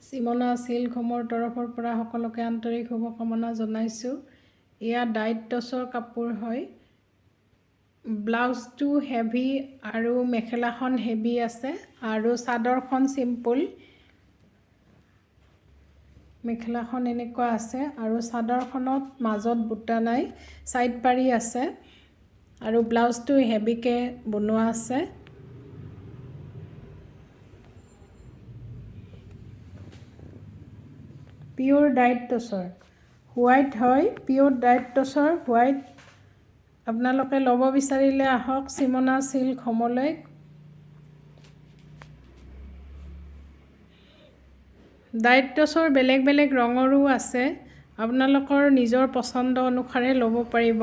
Simona silk হোমৰ তৰফৰ পৰা সকলোকে আন্তৰিক শুভকামনা জনাইছোঁ। এয়া ডাইট টচৰ কাপোৰ হয়। ব্লাউজটো হেভি আৰু মেখেলাখন হেভি আছে আৰু চাদৰখন চিম্পুল। মেখেলাখন এনেকুৱা আছে আৰু চাদৰখনত মাজত বুটা নাই, ছাইড পাৰি আছে আৰু ব্লাউজটো হেভিকৈ বনোৱা আছে। পিয়'ৰ ডাইট টচৰ হোৱাইট হয়, পিয়'ৰ ডাইট টচৰ হোৱাইট। আপোনালোকে ল'ব বিচাৰিলে আহক চিমনা চিল্ক হোমলৈ। ডাইট টচৰ বেলেগ বেলেগ ৰঙৰো আছে, আপোনালোকৰ নিজৰ পচন্দ অনুসাৰে ল'ব পাৰিব।